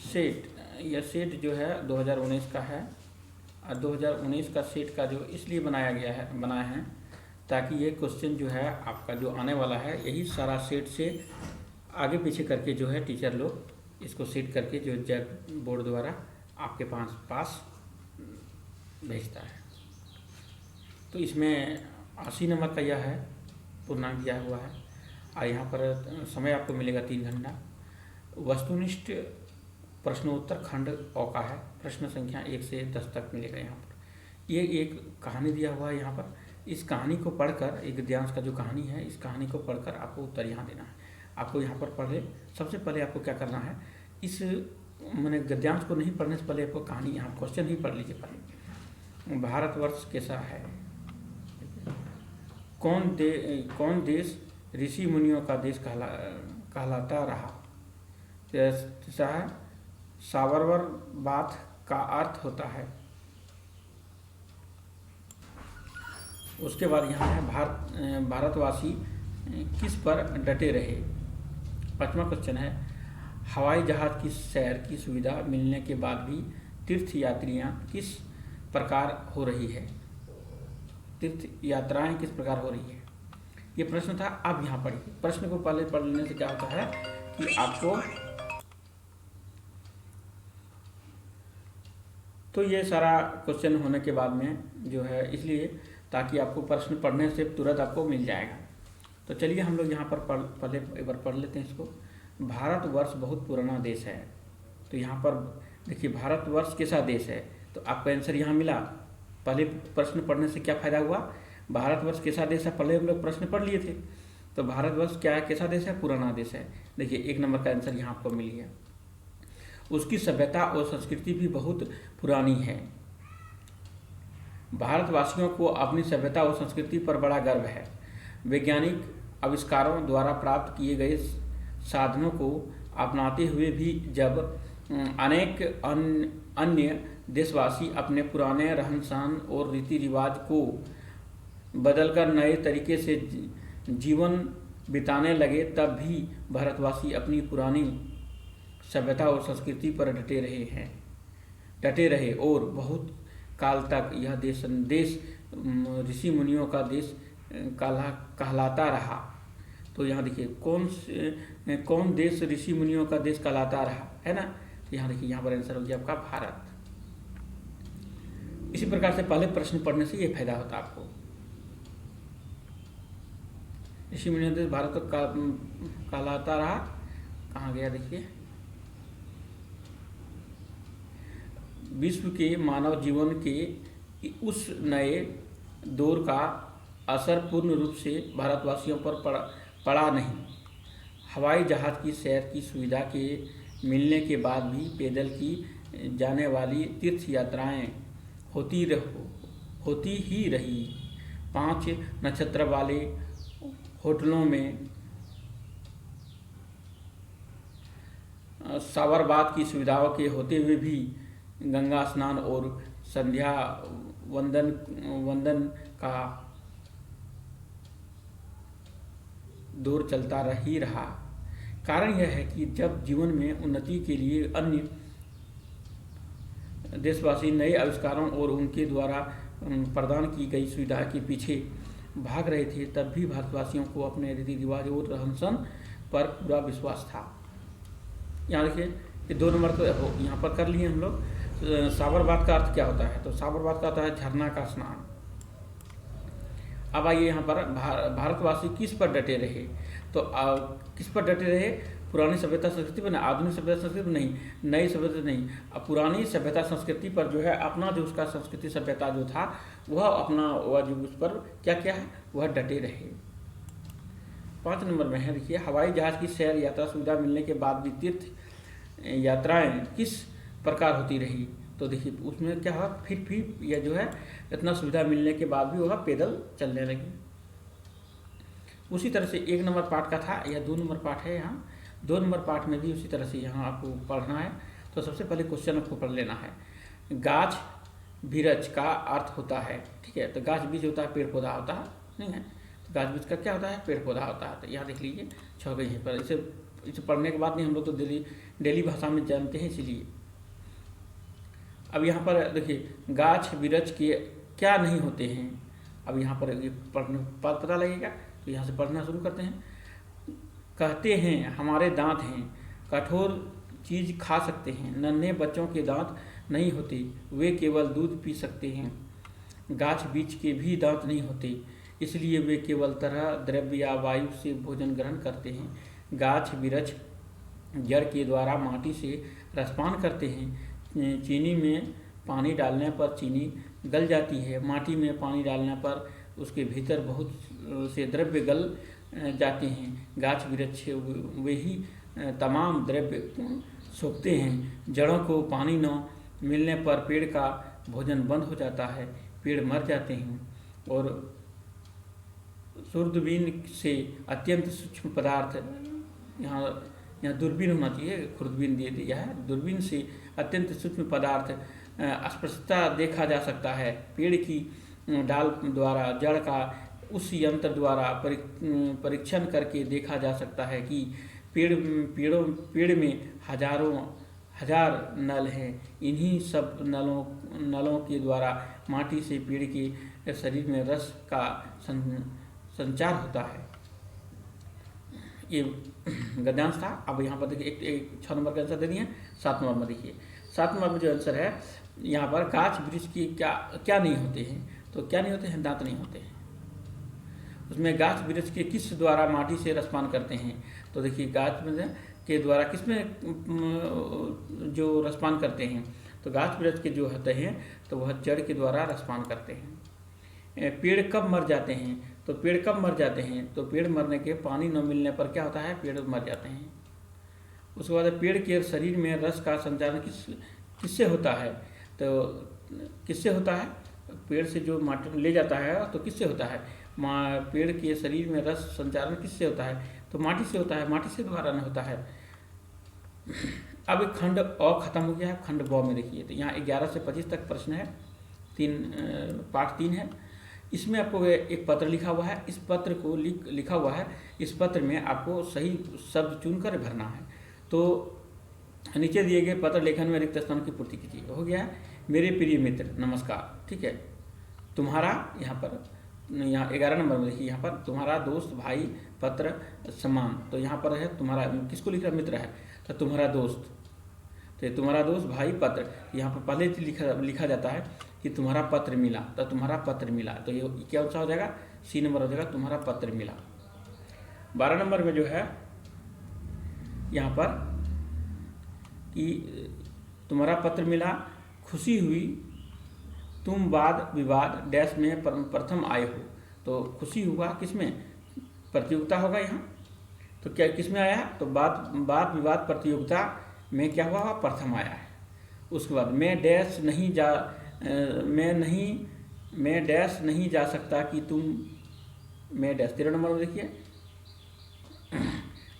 Set, यह set जो है 2019 का है और 2019 का सेट का जो इसलिए बनाया है ताकि ये क्वेश्चन जो है आपका जो आने वाला है यही सारा सेट से आगे पीछे करके जो है टीचर लोग इसको सेट करके जो जैक बोर्ड द्वारा आपके पास भेजता है। तो इसमें 80 नंबर का यह है, पूर्णांक दिया हुआ है और यहाँ पर समय आपको मिलेगा 3 घंटा। वस्तुनिष्ठ प्रश्नोत्तर खंड अ का है, प्रश्न संख्या 1 से 10 तक मिलेगा। यहाँ पर ये एक कहानी दिया हुआ है। यहाँ पर इस कहानी को पढ़कर, एक गद्यांश का जो कहानी है, इस कहानी को पढ़कर आपको उत्तर यहाँ देना है। आपको यहाँ पर पढ़े, सबसे पहले आपको क्या करना है, इस मैंने गद्यांश को नहीं पढ़ने से पहले आपको कहानी, यहाँ क्वेश्चन ही पढ़ लीजिए पहले। भारतवर्ष कैसा है, कौन देश ऋषि मुनियों का देश कहलाता रहा। जैसा है साबरवर बात का अर्थ होता है। उसके बाद यहाँ है भारतवासी किस पर डटे रहे। 5वां क्वेश्चन है हवाई जहाज की सैर की सुविधा मिलने के बाद भी तीर्थ यात्राएं किस प्रकार हो रही है। ये प्रश्न था। अब यहाँ पढ़िए, प्रश्न को पहले पढ़ लेने से क्या होता है कि आपको, तो ये सारा क्वेश्चन होने के बाद में जो है, इसलिए ताकि आपको प्रश्न पढ़ने से तुरंत आपको मिल जाएगा। तो चलिए हम लोग यहाँ पर पहले एक बार पढ़ लेते हैं इसको। भारतवर्ष बहुत पुराना देश है। तो यहाँ पर देखिए भारतवर्ष कैसा देश है, तो आपका आंसर यहाँ मिला। पहले प्रश्न पढ़ने से क्या फायदा हुआ, भारतवर्ष कैसा देश है, पहले हम लोग प्रश्न पढ़ लिए थे। तो भारतवर्ष क्या है, कैसा देश है, पुराना देश है। देखिए 1 नंबर का आंसर यहाँ आपको मिल गया। उसकी सभ्यता और संस्कृति भी बहुत पुरानी है। भारतवासियों को अपनी सभ्यता और संस्कृति पर बड़ा गर्व है। वैज्ञानिक आविष्कारों द्वारा प्राप्त किए गए साधनों को अपनाते हुए भी जब अनेक अन्य देशवासी अपने पुराने रहन सहन और रीति रिवाज को बदलकर नए तरीके से जीवन बिताने लगे, तब भी भारतवासी अपनी पुरानी सभ्यता और संस्कृति पर डटे रहे और बहुत काल तक यह देश ऋषि मुनियों का देश कहलाता रहा। तो यहाँ देखिए कौन देश ऋषि मुनियों का देश कहलाता रहा, है ना। तो यहाँ देखिए, यहाँ पर आंसर हो गया आपका भारत। इसी प्रकार से पहले प्रश्न पढ़ने से ये फायदा होता है आपको। ऋषि मुनियों का देश भारत का कहलाता रहा, कहाँ गया देखिए। विश्व के मानव जीवन के उस नए दौर का असर पूर्ण रूप से भारतवासियों पर पड़ा नहीं। हवाई जहाज की सैर की सुविधा के मिलने के बाद भी पैदल की जाने वाली तीर्थ यात्राएं होती ही रही। 5 नक्षत्र वाले होटलों में साबरबात की सुविधाओं के होते हुए भी गंगा स्नान और संध्या वंदन का दौर चलता ही रहा। कारण यह है कि जब जीवन में उन्नति के लिए अन्य देशवासी नए आविष्कारों और उनके द्वारा प्रदान की गई सुविधा के पीछे भाग रहे थे, तब भी भारतवासियों को अपने रीति रिवाज और रहन सहन पर पूरा विश्वास था। यहाँ देखिए, ये 2 नंबर तो यहाँ पर कर लिए हम लोग। साबरबात का अर्थ क्या होता है, तो साबरबात का होता है झरना का स्नान। अब आइए यहाँ पर भारतवासी किस पर डटे रहे। तो किस पर डटे रहे, पुरानी सभ्यता संस्कृति पर, आधुनिक सभ्यता संस्कृति नहीं, नई सभ्यता नहीं, अब पुरानी सभ्यता संस्कृति पर जो है अपना जो उसका संस्कृति सभ्यता जो था वह अपना वह जो उस पर क्या क्या है वह डटे रहे। 5 नंबर में है देखिए, हवाई जहाज की सैर यात्रा सुविधा मिलने के बाद भी तीर्थ यात्राएं किस प्रकार होती रही। तो देखिए उसमें क्या हुआ, फिर यह जो है इतना सुविधा मिलने के बाद भी वह पैदल चलने लगी। उसी तरह से 1 नंबर पाठ का था, यह 2 नंबर पाठ है। यहाँ 2 नंबर पाठ में भी उसी तरह से यहाँ आपको पढ़ना है। तो सबसे पहले क्वेश्चन आपको पढ़ लेना है। गाछ बीज का अर्थ होता है, ठीक है। तो गाछ बीज होता है, पेड़ पौधा होता है, नहीं है। तो गाछ बीज का क्या होता है, पेड़ पौधा होता है। तो यहाँ देख लीजिए 6 गई पर, इसे इसे पढ़ने के बाद नहीं, हम लोग तो डेली भाषा में जानते हैं इसीलिए। अब यहाँ पर देखिए, गाछ वृक्ष के क्या नहीं होते हैं। अब यहाँ पर ये पता लगेगा, तो यहाँ से पढ़ना शुरू करते हैं। कहते हैं हमारे दांत हैं, कठोर चीज़ खा सकते हैं। नन्हे बच्चों के दांत नहीं होते, वे केवल दूध पी सकते हैं। गाछ बीज के भी दांत नहीं होते, इसलिए वे केवल तरह द्रव्य या वायु से भोजन ग्रहण करते हैं। गाछ वृक्ष जड़ के द्वारा माटी से रसपान करते हैं। चीनी में पानी डालने पर चीनी गल जाती है। माटी में पानी डालने पर उसके भीतर बहुत से द्रव्य गल जाते हैं। गाछ वृक्ष वे ही तमाम द्रव्य सोखते हैं। जड़ों को पानी न मिलने पर पेड़ का भोजन बंद हो जाता है, पेड़ मर जाते हैं। और दूरबीन से अत्यंत सूक्ष्म पदार्थ, यहाँ दूरबीन होना चाहिए, खुर्दबीन दे दिया है। दूरबीन से अत्यंत सूक्ष्म पदार्थ स्पष्टता देखा जा सकता है। पेड़ की डाल द्वारा जड़ का उस यंत्र द्वारा परीक्षण करके देखा जा सकता है कि पेड़ में हजार नल हैं। इन्हीं सब नलों के द्वारा माटी से पेड़ के शरीर में रस का संचार होता है। ये गद्यांश था। अब यहाँ पर देखिए एक 6 नंबर का आंसर दे दिए। 7 नंबर में देखिए, 7 नंबर में जो आंसर है यहाँ पर, गाछ वृक्ष की क्या नहीं होते हैं। तो क्या नहीं होते हैं? दांत नहीं होते हैं। उसमें गाछ वृक्ष के किस द्वारा माटी से रसपान करते हैं। तो देखिए, गाछ के द्वारा किसमें जो रसपान करते हैं, तो गाछ वृक्ष के जो होते हैं तो वह जड़ के द्वारा रसपान करते हैं। पेड़ कब मर जाते हैं, तो पेड़ कब मर जाते हैं, तो पेड़ मरने के पानी न मिलने पर क्या होता है, पेड़ मर जाते हैं। उसके बाद पेड़ के शरीर में रस का संचारण किससे होता है, तो किससे होता है, पेड़ से जो माटी ले जाता है तो किससे होता है, पेड़ के शरीर में रस संचारण किससे होता है, तो माटी से होता है, माटी से द्वारा न होता है। अब खंड अ खत्म हो गया है, खंड ब में देखिए, तो यहाँ 11 से 25 तक प्रश्न है, पार्ट 3 है। इसमें आपको एक पत्र लिखा हुआ है, इस पत्र को लिखा हुआ है, इस पत्र में आपको सही शब्द चुनकर भरना है। तो नीचे दिए गए पत्र लेखन में रिक्त स्थान की पूर्ति कीजिए। हो गया है, मेरे प्रिय मित्र नमस्कार, ठीक है। तुम्हारा यहाँ 11 नंबर में देखिए, यहाँ पर तुम्हारा दोस्त भाई पत्र सम्मान, तो यहाँ पर है तुम्हारा, किसको लिख रहा, मित्र है, तो तुम्हारा दोस्त, तो तुम्हारा दोस्त भाई पत्र, यहाँ पर पहले लिखा जाता है कि तुम्हारा पत्र मिला, तो तुम्हारा पत्र मिला, तो ये क्या हो जाएगा, सी नंबर हो जाएगा, तुम्हारा पत्र मिला। 12 नंबर में जो है यहाँ पर कि तुम्हारा पत्र मिला, खुशी हुई, तुम वाद विवाद डैश में प्रथम आए हो, तो खुशी हुआ किसमें, प्रतियोगिता होगा यहाँ, तो क्या किसमें आया है, तो वाद विवाद प्रतियोगिता में क्या हुआ, प्रथम आया है। उसके बाद मैं डैश नहीं जा सकता कि तुम, मैं डैश 13 नंबर में देखिए,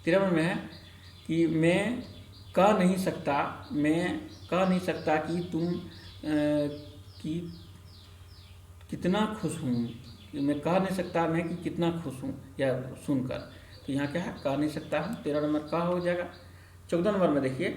13 नंबर में है कि मैं कह नहीं सकता कि तुम कि कितना खुश हूँ, मैं कह नहीं सकता मैं कि कितना खुश हूँ या सुनकर, तो यहाँ क्या है, कह नहीं सकता हूँ, 13 नंबर का हो जाएगा। 14 नंबर में देखिए,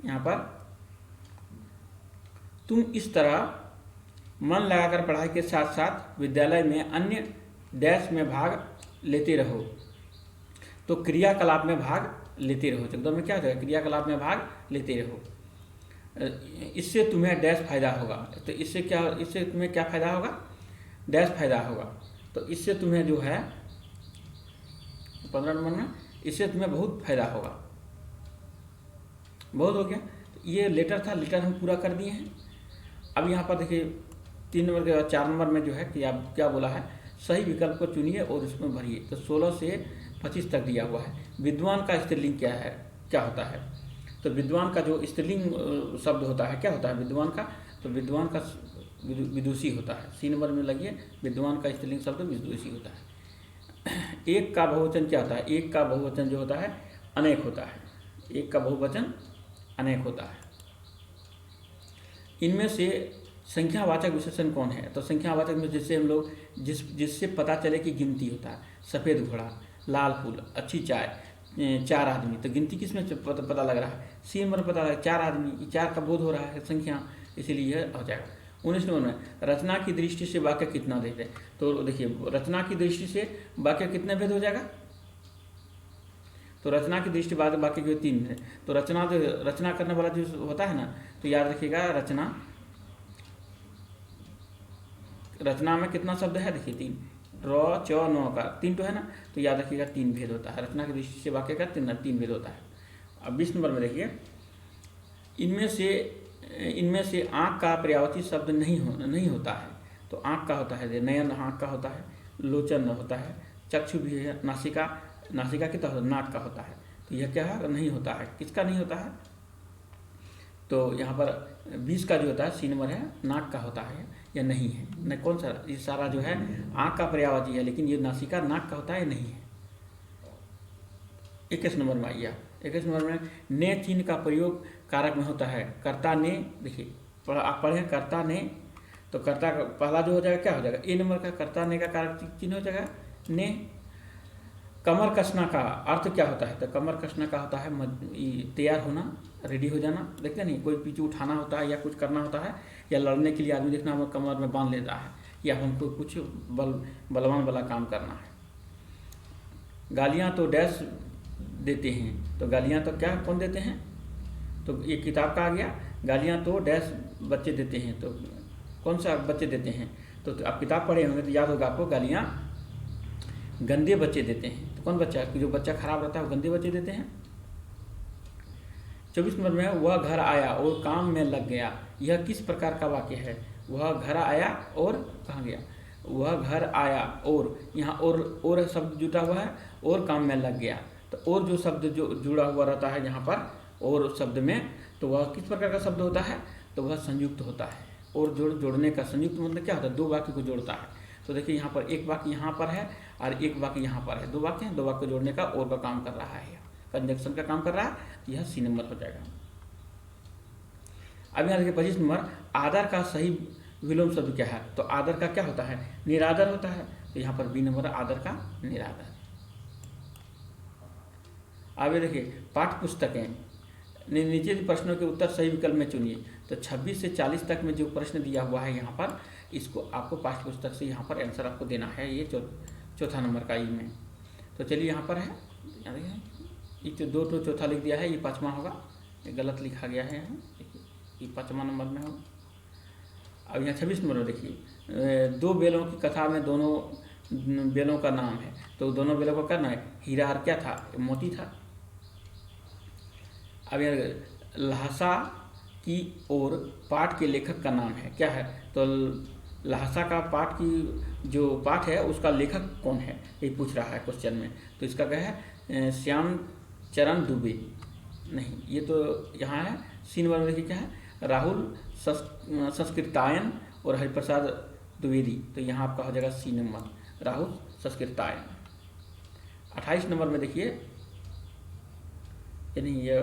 यहाँ पर तुम इस तरह मन लगाकर पढ़ाई के साथ साथ विद्यालय में अन्य डैश में भाग लेते रहो, तो क्रियाकलाप में भाग लेते रहो। 14 में क्या हो जाएगा, क्रियाकलाप में भाग लेते रहो, इससे तुम्हें डैश फायदा होगा, तो इससे तुम्हें क्या फायदा होगा, डैश फायदा होगा, तो इससे तुम्हें जो है 15 नंबर में, इससे तुम्हें बहुत फायदा होगा। बहुत हो गया, तो ये लेटर था, लेटर हम पूरा कर दिए हैं। अब यहाँ पर देखिए 3 नंबर के बाद 4 नंबर में जो है कि आप क्या बोला है, सही विकल्प को चुनिए और उसमें भरिए, तो 16 से 25 तक दिया हुआ है। विद्वान का स्त्रीलिंग क्या होता है, तो विद्वान का जो स्त्रीलिंग शब्द होता है क्या होता है विद्वान का, तो विद्वान का विदुषी होता है। सी नंबर में लगिए, विद्वान का स्त्रीलिंग शब्द विदुषी होता है। एक का बहुवचन क्या होता है, एक का बहुवचन जो होता है अनेक होता है, एक का बहुवचन अनेक होता है। इनमें से संख्यावाचक विशेषण कौन है, तो संख्यावाचक में जिससे हम लोग जिससे पता चले कि गिनती होता है, सफ़ेद घोड़ा, लाल फूल, अच्छी चाय, 4 आदमी, तो गिनती किस में पता लग रहा है? सी नंबर पता लगा 4 आदमी, 4 का बोध हो रहा है संख्या, इसीलिए यह हो जाएगा। 19 नंबर में रचना की दृष्टि से वाक्य कितना भेद है? तो देखिए रचना की दृष्टि से वाक्य कितने भेद हो जाएगा? तो रचना की दृष्टि बाद वाक्य के 3 है। तो रचना करने वाला जो होता है ना, तो याद रखिएगा रचना में कितना शब्द है? देखिए 3, र च न का 3 तो है ना, तो याद रखिएगा 3 भेद होता है। रचना की दृष्टि से वाक्य का 3 भेद होता है। अब 20 नंबर में देखिए, इनमें से आँख का पर्यायवाची शब्द नहीं होता है। तो आँख का होता है, नयन आँख का होता है, लोचन होता है, चक्षु भी है, नासिका कितना होता है? नाक का होता है। तो यह क्या है? नहीं होता है। किसका नहीं होता है? तो यहाँ पर 20 का जो होता है सी नंबर है, नाक का होता है या नहीं है? न कौन सा? ये सारा जो है आँख का पर्यायवाची है, लेकिन ये नासिका नाक का होता है या नहीं है? 21 नंबर में आइए। 21 नंबर में ने चिन्ह का प्रयोग कारक में होता है। कर्ता ने, देखिए आप पढ़ें कर्ता ने, तो कर्ता का पहला जो हो जाएगा क्या हो जाएगा? ए नंबर का कर्ता ने का कारक चिन्ह हो जाएगा ने। कमर कसना का अर्थ क्या होता है? तो कमर कसना का होता है तैयार होना, रेडी हो जाना। देखते नहीं, कोई पीछे उठाना होता है या कुछ करना होता है, या लड़ने के लिए आदमी देखना हम कमर में बांध लेता है, या हमको कुछ बलवान वाला काम करना है। गालियाँ तो डैश देते हैं, तो गालियाँ तो क्या कौन देते हैं? तो ये किताब का आ गया, गालियाँ तो डैश बच्चे देते हैं, तो कौन सा बच्चे देते हैं? तो आप किताब पढ़े होंगे तो याद होगा आपको, गालियाँ गंदे बच्चे देते हैं। तो कौन बच्चा? जो बच्चा खराब रहता है वो गंदे बच्चे देते हैं। 24 नंबर में वह घर आया और काम में लग गया। यह किस प्रकार का वाक्य है? वह घर आया और कहाँ गया? वह घर आया और, यहाँ और शब्द जुटा हुआ है, और काम में लग गया। तो और जो शब्द जो जुड़ा हुआ रहता है यहाँ पर और शब्द में, तो वह किस प्रकार का शब्द होता है? तो वह संयुक्त होता है। और जोड़ने का संयुक्त मतलब क्या होता है? 2 वाक्य को जोड़ता है। तो देखिए यहाँ पर एक वाक्य यहाँ पर है और एक वाक्य यहाँ पर है, 2 वाक्य हैं, 2 वाक्य जोड़ने का और का काम कर रहा है, कंजक्शन का काम कर रहा है, तो यह सी नंबर हो जाएगा। अब यहाँ देखिए 25 नंबर, आदर का सही विलोम शब्द क्या है? तो आदर का क्या होता है? निरादर होता है। तो यहाँ पर बी नंबर आदर का निरादर। आगे देखिए पाठ्य पुस्तकें, नीचे प्रश्नों के उत्तर सही विकल्प में चुनिए। तो 26 से 40 तक में जो प्रश्न दिया हुआ है यहाँ पर, इसको आपको पाठ्य पुस्तक से यहाँ पर आंसर आपको देना है। ये चौथा नंबर का ई में। तो चलिए यहाँ पर है, ये जो 2 तो चौथा लिख दिया है, ये 5वां होगा, ये गलत लिखा गया है यहाँ, ये 5वां नंबर में होगा। अब यहाँ 26 नंबर में देखिए, 2 बेलों की कथा में दोनों बेलों का नाम है। तो दोनों बेलों का करना है, हीरा और क्या था? मोती था। अब यहाँ लहसा की और पाठ के लेखक का नाम है, क्या है? तो लहसा का पाठ की जो पाठ है उसका लेखक कौन है, ये पूछ रहा है क्वेश्चन में। तो इसका क्या है? श्याम चरण दुबे। नहीं, ये तो यहाँ है सी नंबर में। देखिए क्या है? राहुल संस्कृतायन और हरिप्रसाद द्विवेदी। तो यहाँ आपका हो जाएगा सी नंबर, राहुल संस्कृतायन। 28 नंबर में देखिए, यानी ये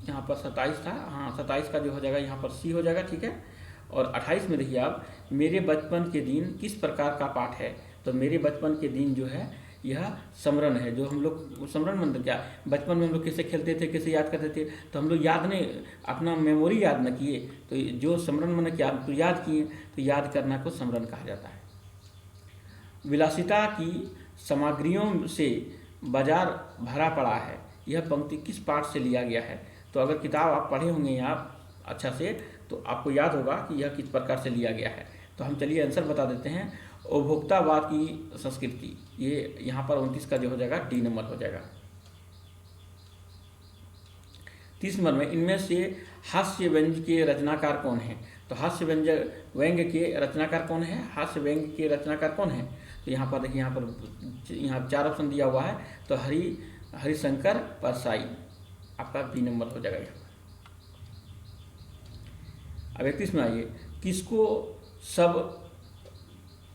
यहाँ पर 27 था, हाँ 27 का जो हो जाएगा यहाँ पर सी हो जाएगा, ठीक है। और 28 में देखिए आप, मेरे बचपन के दिन किस प्रकार का पाठ है? तो मेरे बचपन के दिन जो है यह समरण है। जो हम लोग समरण मतलब क्या, बचपन में हम लोग कैसे खेलते थे, कैसे याद करते थे, तो हम लोग याद नहीं, अपना मेमोरी याद न किए, तो जो समरण मन क्या तो याद किए, तो याद करना को समरण कहा जाता है। विलासिता की सामग्रियों से बाजार भरा पड़ा है, यह पंक्ति किस पाठ से लिया गया है? तो अगर किताब आप पढ़े होंगे आप अच्छा से, तो आपको याद होगा कि यह किस प्रकार से लिया गया है। तो हम चलिए आंसर बता देते हैं, उपभोक्तावाद की संस्कृति। ये यहाँ पर 29 का जो हो जाएगा डी नंबर हो जाएगा। 30 नंबर में, इनमें से हास्य व्यंग्य के रचनाकार कौन है? तो हास्य व्यंग्य के रचनाकार कौन है? हास्य व्यंग्य के रचनाकार कौन है? तो यहाँ पर देखिए, यहाँ 4 ऑप्शन दिया हुआ है। तो हरिशंकर परसाई, आपका बी नंबर हो जाएगा यहाँ। अब 31 में आइए, किसको सब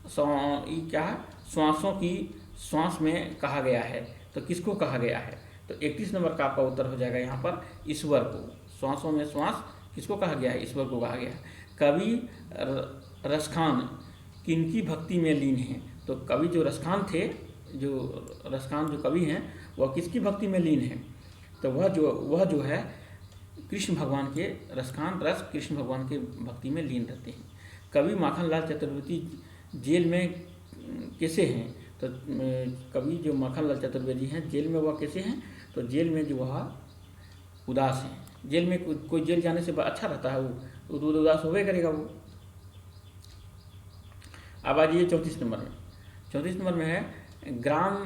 क्या है? श्वासों की श्वास में कहा गया है। तो किसको कहा गया है? तो 31 नंबर का आपका उत्तर हो जाएगा यहाँ पर ईश्वर को। श्वासों में श्वास किसको कहा गया है? ईश्वर को कहा गया है। कवि रसखान किनकी भक्ति में लीन है? तो कवि जो रसखान थे, जो रसकान जो कवि हैं वह किसकी भक्ति में लीन है? तो वह जो है कृष्ण भगवान के रसकान रस कृष्ण भगवान के भक्ति में लीन रहते हैं। कवि माखनलाल चतुर्वेदी जेल में कैसे हैं? तो कवि जो माखनलाल चतुर्वेदी हैं जेल में वह कैसे हैं? तो जेल में जो वह उदास हैं। जेल में कोई जेल जाने से अच्छा रहता है, वो तो उदास होवे करेगा वो। अब आ जाइए 34 नंबर में। 34 नंबर में है ग्राम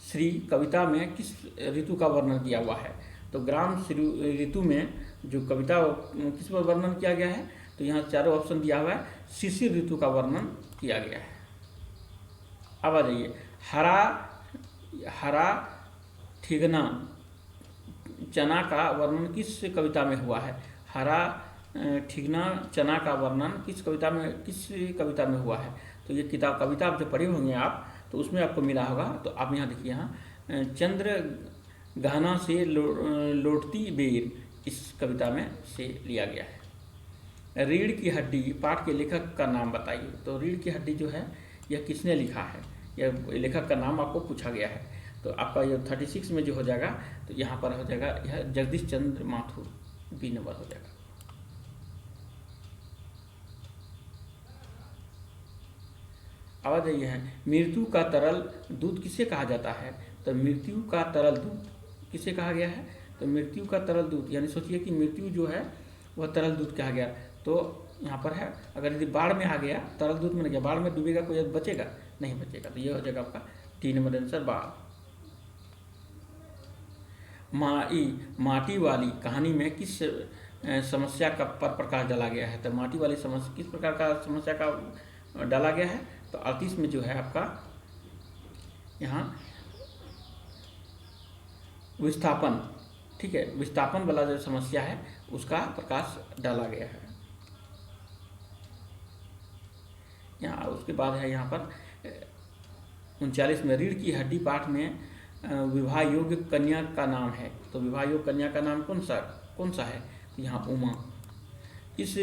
श्री कविता में किस ऋतु का वर्णन किया हुआ है? तो ग्राम श्री ऋतु में जो कविता किस पर वर्णन किया गया है? तो यहाँ चारों ऑप्शन दिया हुआ है, शिशिर ऋतु का वर्णन किया गया है। अब आ जाइए हरा ठिगना चना का वर्णन किस कविता में हुआ है? हरा ठिगना चना का वर्णन किस कविता में हुआ है? तो ये कविता आप जो पढ़े होंगे आप, तो उसमें आपको मिला होगा। तो आप यहाँ देखिए, यहाँ चंद्र गहना से लौटती बेर इस कविता में से लिया गया है। रीढ़ की हड्डी पाठ के लेखक का नाम बताइए। तो रीढ़ की हड्डी जो है यह किसने लिखा है? यह लेखक का नाम आपको पूछा गया है। तो आपका ये 36 में जो हो जाएगा, तो यहाँ पर हो जाएगा यह जगदीश चंद्र माथुर, बी नंबर हो जाएगा। आवाज ये है, मृत्यु का तरल दूध किसे कहा जाता है? तो मृत्यु का तरल दूध किसे कहा गया है? तो मृत्यु का तरल दूध, यानी सोचिए कि मृत्यु जो है वह तरल दूध कहा गया। तो यहाँ पर है, अगर यदि बाढ़ में आ गया तरल दूध में गया, बाढ़ में डूबेगा कोई बचेगा? नहीं बचेगा। तो ये हो जाएगा आपका 3 नंबर आंसर बाढ़। माटी वाली कहानी में किस समस्या का पर प्रकाश डाला गया है? तो माटी वाली समस्या किस प्रकार का समस्या का डाला गया है? तो 38 में जो है आपका यहाँ विस्थापन, ठीक है, विस्थापन वाला जो समस्या है उसका प्रकाश डाला गया है यहाँ। उसके बाद है यहाँ पर 39 में रीढ़ की हड्डी पाठ में विवाह योग्य कन्या का नाम है। तो विवाह योग्य कन्या का नाम कौन सा है? तो यहाँ उमा। इस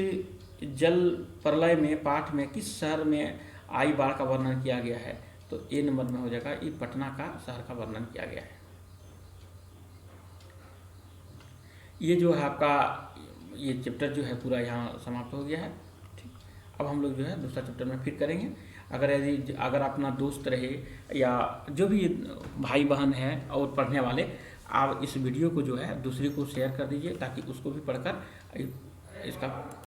जल प्रलय में पाठ में किस शहर में आई बाढ़ का वर्णन किया गया है? तो ए नंबर में हो जाएगा, ये पटना का शहर का वर्णन किया गया है। ये जो है आपका ये चैप्टर जो है पूरा यहाँ समाप्त हो गया है। ठीक, अब हम लोग जो है दूसरा चैप्टर में फिर करेंगे। अगर अपना दोस्त रहे या जो भी भाई बहन है और पढ़ने वाले, आप इस वीडियो को जो है दूसरे को शेयर कर दीजिए ताकि उसको भी पढ़कर इसका